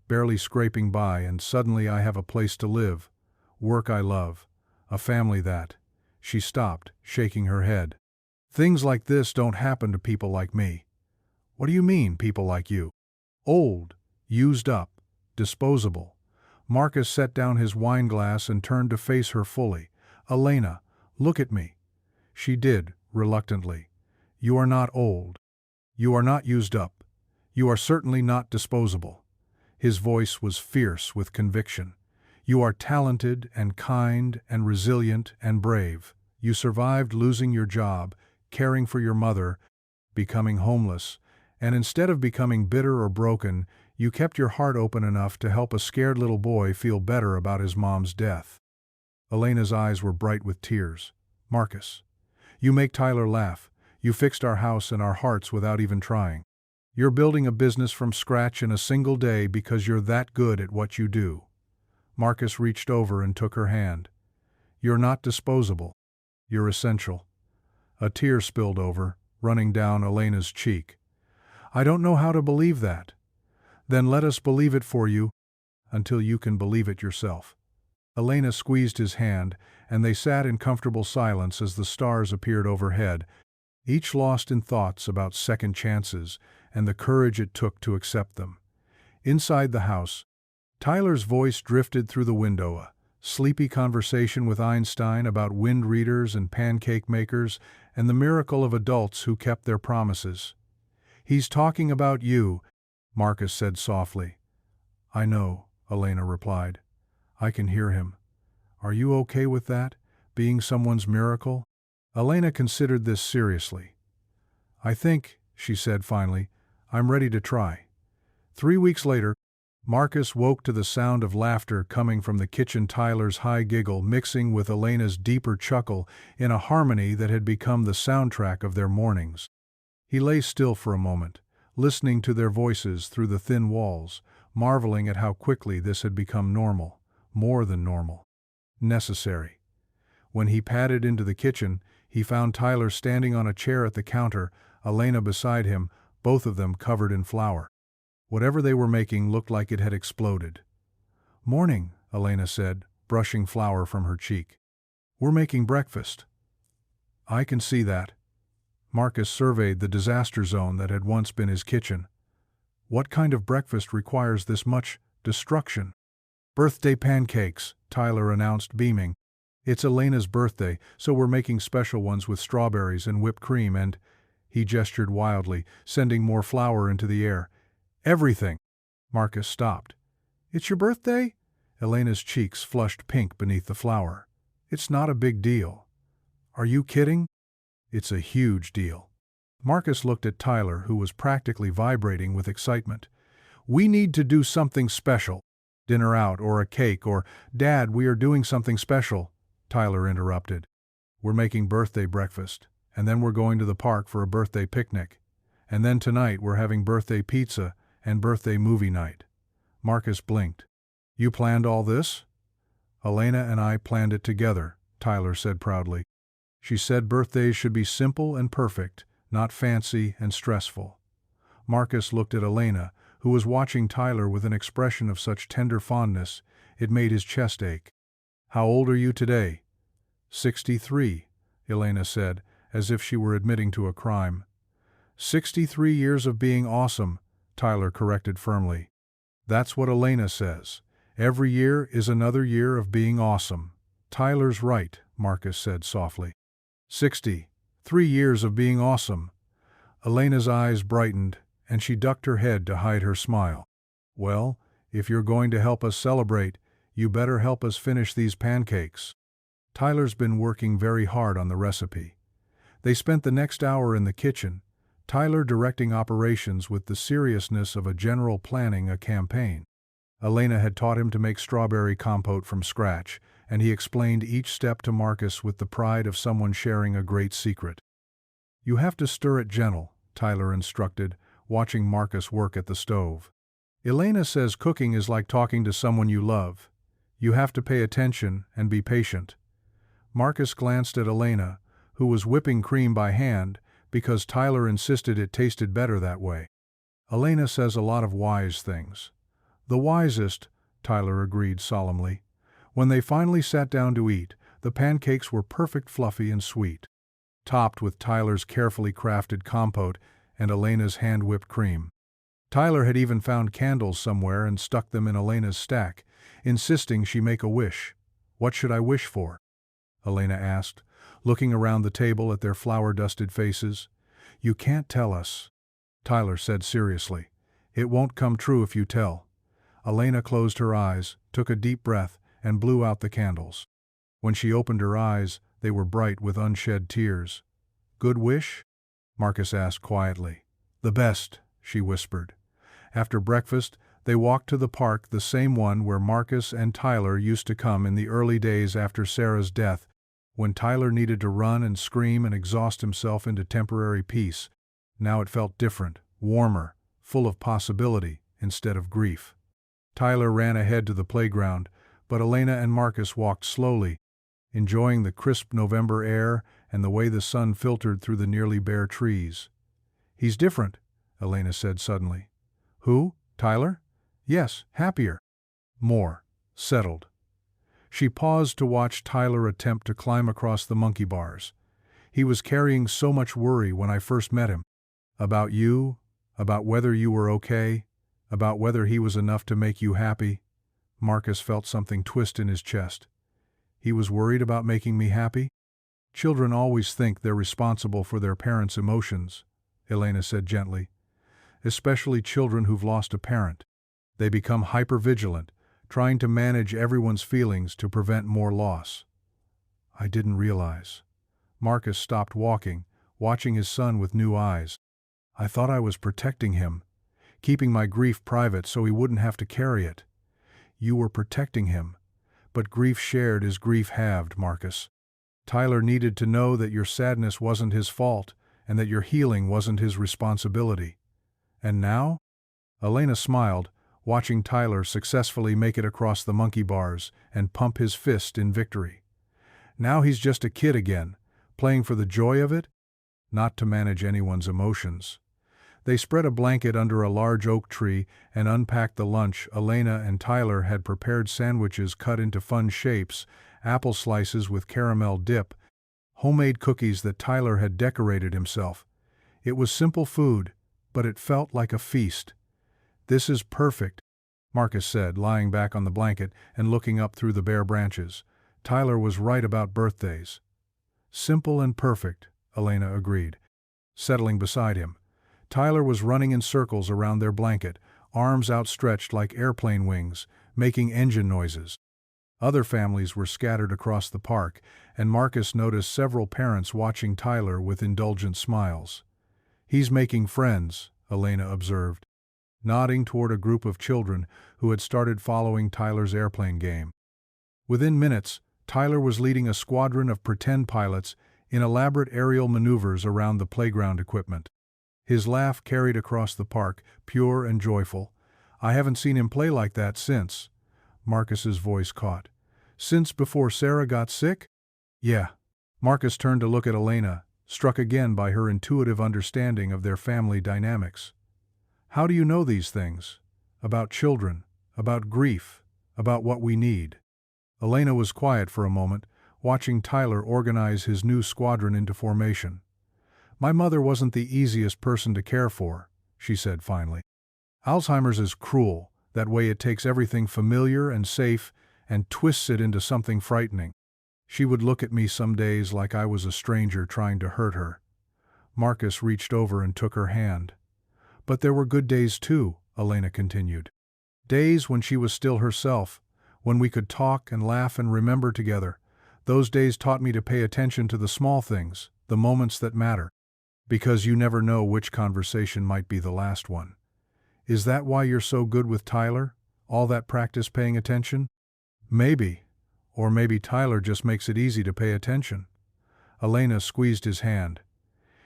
barely scraping by, and suddenly I have a place to live, work I love, a family that. She stopped, shaking her head. Things like this don't happen to people like me. What do you mean, people like you? Old, used up, disposable. Marcus set down his wine glass and turned to face her fully. Elena, look at me. She did, reluctantly. You are not old. You are not used up. You are certainly not disposable. His voice was fierce with conviction. You are talented and kind and resilient and brave. You survived losing your job, caring for your mother, becoming homeless, and instead of becoming bitter or broken, you kept your heart open enough to help a scared little boy feel better about his mom's death. Elena's eyes were bright with tears. Marcus, you make Tyler laugh. You fixed our house and our hearts without even trying. You're building a business from scratch in a single day because you're that good at what you do. Marcus reached over and took her hand. You're not disposable. You're essential. A tear spilled over, running down Elena's cheek. I don't know how to believe that. Then let us believe it for you, until you can believe it yourself. Elena squeezed his hand, and they sat in comfortable silence as the stars appeared overhead, each lost in thoughts about second chances and the courage it took to accept them. Inside the house, Tyler's voice drifted through the window, a sleepy conversation with Einstein about wind readers and pancake makers and the miracle of adults who kept their promises. He's talking about you, Marcus said softly. I know, Elena replied. I can hear him. Are you okay with that, being someone's miracle? Elena considered this seriously. I think, she said finally, I'm ready to try. 3 weeks later, Marcus woke to the sound of laughter coming from the kitchen. Tyler's high giggle mixing with Elena's deeper chuckle in a harmony that had become the soundtrack of their mornings. He lay still for a moment, listening to their voices through the thin walls, marveling at how quickly this had become normal, more than normal, necessary. When he padded into the kitchen, he found Tyler standing on a chair at the counter, Elena beside him, both of them covered in flour. Whatever they were making looked like it had exploded. "Morning," Elena said, brushing flour from her cheek. "We're making breakfast." "I can see that." Marcus surveyed the disaster zone that had once been his kitchen. "What kind of breakfast requires this much destruction?" "Birthday pancakes," Tyler announced, beaming. "It's Elena's birthday, so we're making special ones with strawberries and whipped cream and—" he gestured wildly, sending more flour into the air. "Everything." Marcus stopped. "It's your birthday?" Elena's cheeks flushed pink beneath the flour. "It's not a big deal." "Are you kidding?" "It's a huge deal." Marcus looked at Tyler, who was practically vibrating with excitement. "We need to do something special. Dinner out, or a cake, or—" "Dad, we are doing something special," Tyler interrupted. "We're making birthday breakfast, and then we're going to the park for a birthday picnic. And then tonight we're having birthday pizza and birthday movie night." Marcus blinked. "You planned all this?" "Elena and I planned it together," Tyler said proudly. "She said birthdays should be simple and perfect, not fancy and stressful." Marcus looked at Elena, who was watching Tyler with an expression of such tender fondness, it made his chest ache. "How old are you today?" 63, Elena said, as if she were admitting to a crime. 63 years of being awesome, Tyler corrected firmly. "That's what Elena says. Every year is another year of being awesome." "Tyler's right," Marcus said softly. 3 years of being awesome." Elena's eyes brightened, and she ducked her head to hide her smile. "Well, if you're going to help us celebrate, you better help us finish these pancakes." Tyler's been working very hard on the recipe. They spent the next hour in the kitchen, Tyler directing operations with the seriousness of a general planning a campaign. Elena had taught him to make strawberry compote from scratch, and he explained each step to Marcus with the pride of someone sharing a great secret. "You have to stir it gentle," Tyler instructed, watching Marcus work at the stove. "Elena says cooking is like talking to someone you love. You have to pay attention and be patient." Marcus glanced at Elena, who was whipping cream by hand, because Tyler insisted it tasted better that way. "Elena says a lot of wise things." "The wisest," Tyler agreed solemnly. When they finally sat down to eat, the pancakes were perfect, fluffy and sweet, topped with Tyler's carefully crafted compote and Elena's hand-whipped cream. Tyler had even found candles somewhere and stuck them in Elena's stack, insisting she make a wish. "What should I wish for?" Elena asked, looking around the table at their flour-dusted faces. "You can't tell us," Tyler said seriously. "It won't come true if you tell." Elena closed her eyes, took a deep breath, and blew out the candles. When she opened her eyes, they were bright with unshed tears. "Good wish?" Marcus asked quietly. "The best," she whispered. After breakfast, they walked to the park, the same one where Marcus and Tyler used to come in the early days after Sarah's death, when Tyler needed to run and scream and exhaust himself into temporary peace. Now it felt different, warmer, full of possibility instead of grief. Tyler ran ahead to the playground, but Elena and Marcus walked slowly, enjoying the crisp November air and the way the sun filtered through the nearly bare trees. "He's different," Elena said suddenly. "Who? Tyler?" "Yes, happier." "More settled." She paused to watch Tyler attempt to climb across the monkey bars. "He was carrying so much worry when I first met him. About you, about whether you were okay, about whether he was enough to make you happy." Marcus felt something twist in his chest. "He was worried about making me happy?" "Children always think they're responsible for their parents' emotions," Elena said gently. "Especially children who've lost a parent. They become hypervigilant, trying to manage everyone's feelings to prevent more loss." "I didn't realize." Marcus stopped walking, watching his son with new eyes. "I thought I was protecting him, keeping my grief private so he wouldn't have to carry it." "You were protecting him, but grief shared is grief halved, Marcus. Tyler needed to know that your sadness wasn't his fault and that your healing wasn't his responsibility." "And now?" Elena smiled, watching Tyler successfully make it across the monkey bars and pump his fist in victory. Now he's just a kid again, playing for the joy of it, not to manage anyone's emotions. They spread a blanket under a large oak tree and unpacked the lunch. Elena and Tyler had prepared sandwiches cut into fun shapes, apple slices with caramel dip, homemade cookies that Tyler had decorated himself. It was simple food, but it felt like a feast. "This is perfect," Marcus said, lying back on the blanket and looking up through the bare branches. Tyler was right about birthdays. "Simple and perfect," Elena agreed, settling beside him. Tyler was running in circles around their blanket, arms outstretched like airplane wings, making engine noises. Other families were scattered across the park, and Marcus noticed several parents watching Tyler with indulgent smiles. "He's making friends," Elena observed, nodding toward a group of children who had started following Tyler's airplane game. Within minutes, Tyler was leading a squadron of pretend pilots in elaborate aerial maneuvers around the playground equipment. His laugh carried across the park, pure and joyful. "I haven't seen him play like that since," Marcus's voice caught. "Since before Sarah got sick?" "Yeah." Marcus turned to look at Elena, struck again by her intuitive understanding of their family dynamics. "How do you know these things? About children, about grief, about what we need?" Elena was quiet for a moment, watching Tyler organize his new squadron into formation. "My mother wasn't the easiest person to care for," she said finally. "Alzheimer's is cruel, that way it takes everything familiar and safe and twists it into something frightening. She would look at me some days like I was a stranger trying to hurt her." Marcus reached over and took her hand. "But there were good days too," Elena continued. "Days when she was still herself, when we could talk and laugh and remember together. Those days taught me to pay attention to the small things, the moments that matter. Because you never know which conversation might be the last one. Is that why you're so good with Tyler? All that practice paying attention?" "Maybe. Or maybe Tyler just makes it easy to pay attention." Elena squeezed his hand.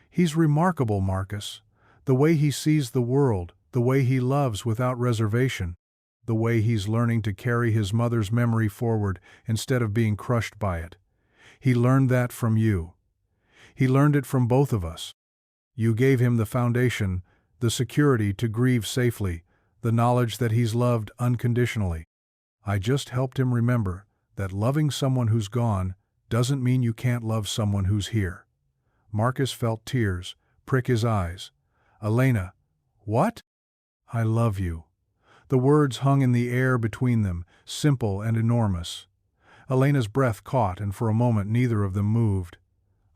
"He's remarkable, Marcus. The way he sees the world, the way he loves without reservation, the way he's learning to carry his mother's memory forward instead of being crushed by it. He learned that from you. He learned it from both of us. You gave him the foundation, the security to grieve safely, the knowledge that he's loved unconditionally. I just helped him remember that loving someone who's gone doesn't mean you can't love someone who's here." Marcus felt tears prick his eyes. "Elena, what?" "I love you." The words hung in the air between them, simple and enormous. Elena's breath caught, and for a moment neither of them moved.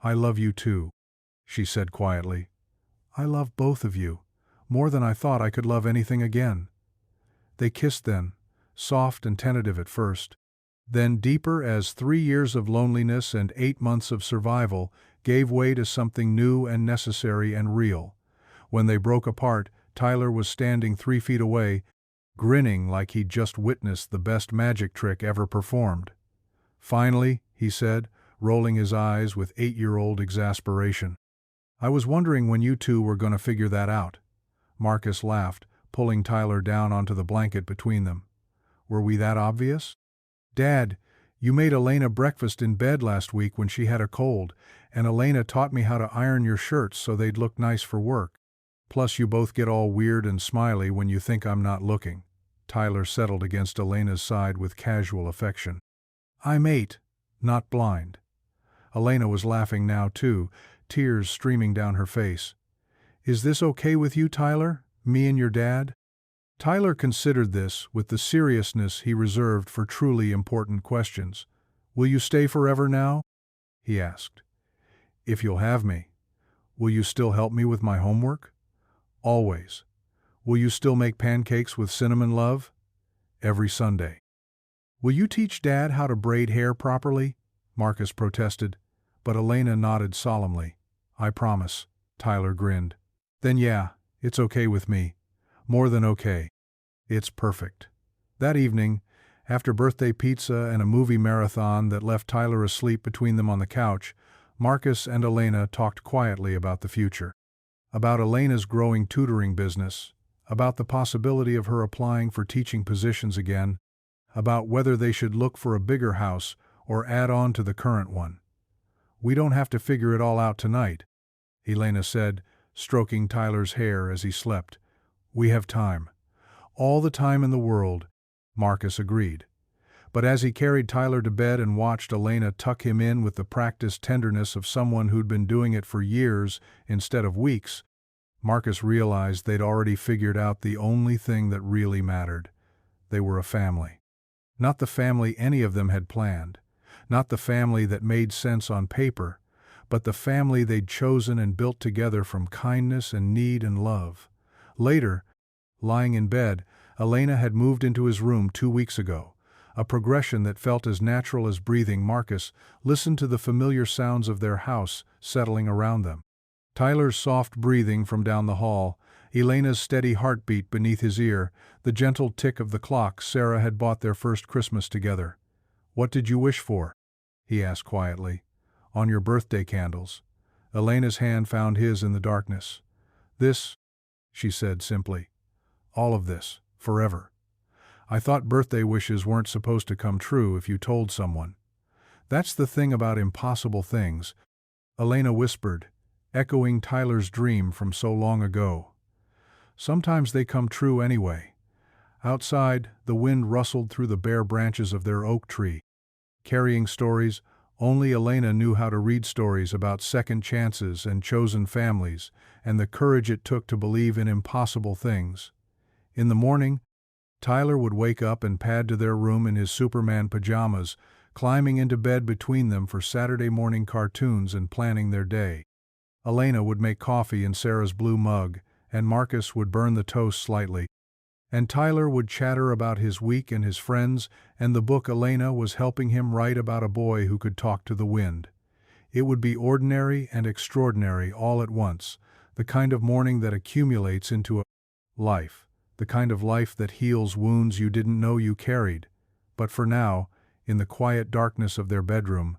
"I love you too," she said quietly. "I love both of you, more than I thought I could love anything again." They kissed then, soft and tentative at first, then deeper as 3 years of loneliness and 8 months of survival gave way to something new and necessary and real. When they broke apart, Tyler was standing 3 feet away, grinning like he'd just witnessed the best magic trick ever performed. "Finally," he said, rolling his eyes with 8-year-old exasperation. "I was wondering when you two were going to figure that out." Marcus laughed, pulling Tyler down onto the blanket between them. "Were we that obvious?" "Dad, you made Elena breakfast in bed last week when she had a cold, and Elena taught me how to iron your shirts so they'd look nice for work. Plus you both get all weird and smiley when you think I'm not looking." Tyler settled against Elena's side with casual affection. "I'm 8, not blind." Elena was laughing now too, tears streaming down her face. "Is this okay with you, Tyler? Me and your dad?" Tyler considered this with the seriousness he reserved for truly important questions. "Will you stay forever now?" he asked. "If you'll have me. Will you still help me with my homework?" "Always." "Will you still make pancakes with cinnamon, love?" "Every Sunday." "Will you teach Dad how to braid hair properly?" Marcus protested, but Elena nodded solemnly. "I promise." Tyler grinned. "Then yeah, it's okay with me. More than okay. It's perfect." That evening, after birthday pizza and a movie marathon that left Tyler asleep between them on the couch, Marcus and Elena talked quietly about the future. About Elena's growing tutoring business, about the possibility of her applying for teaching positions again, about whether they should look for a bigger house or add on to the current one. "We don't have to figure it all out tonight," Elena said, stroking Tyler's hair as he slept. "We have time." "All the time in the world," Marcus agreed. But as he carried Tyler to bed and watched Elena tuck him in with the practiced tenderness of someone who'd been doing it for years instead of weeks, Marcus realized they'd already figured out the only thing that really mattered. They were a family. Not the family any of them had planned, not the family that made sense on paper, but the family they'd chosen and built together from kindness and need and love. Later, lying in bed, Elena had moved into his room 2 weeks ago. A progression that felt as natural as breathing. Marcus listened to the familiar sounds of their house settling around them. Tyler's soft breathing from down the hall, Elena's steady heartbeat beneath his ear, the gentle tick of the clock Sarah had bought their first Christmas together. "What did you wish for?" he asked quietly. "On your birthday candles." Elena's hand found his in the darkness. "This," she said simply. "All of this, forever. I thought birthday wishes weren't supposed to come true if you told someone." "That's the thing about impossible things," Elena whispered, echoing Tyler's dream from so long ago. "Sometimes they come true anyway." Outside, the wind rustled through the bare branches of their oak tree, carrying stories. Only Elena knew how to read stories about second chances and chosen families, and the courage it took to believe in impossible things. In the morning, Tyler would wake up and pad to their room in his Superman pajamas, climbing into bed between them for Saturday morning cartoons and planning their day. Elena would make coffee in Sarah's blue mug, and Marcus would burn the toast slightly. And Tyler would chatter about his week and his friends and the book Elena was helping him write about a boy who could talk to the wind. It would be ordinary and extraordinary all at once, the kind of morning that accumulates into a life, the kind of life that heals wounds you didn't know you carried. But for now, in the quiet darkness of their bedroom,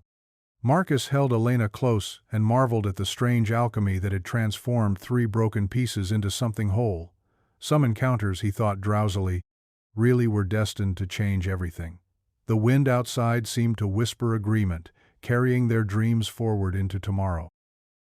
Marcus held Elena close and marveled at the strange alchemy that had transformed 3 broken pieces into something whole. Some encounters, he thought drowsily, really were destined to change everything. The wind outside seemed to whisper agreement, carrying their dreams forward into tomorrow.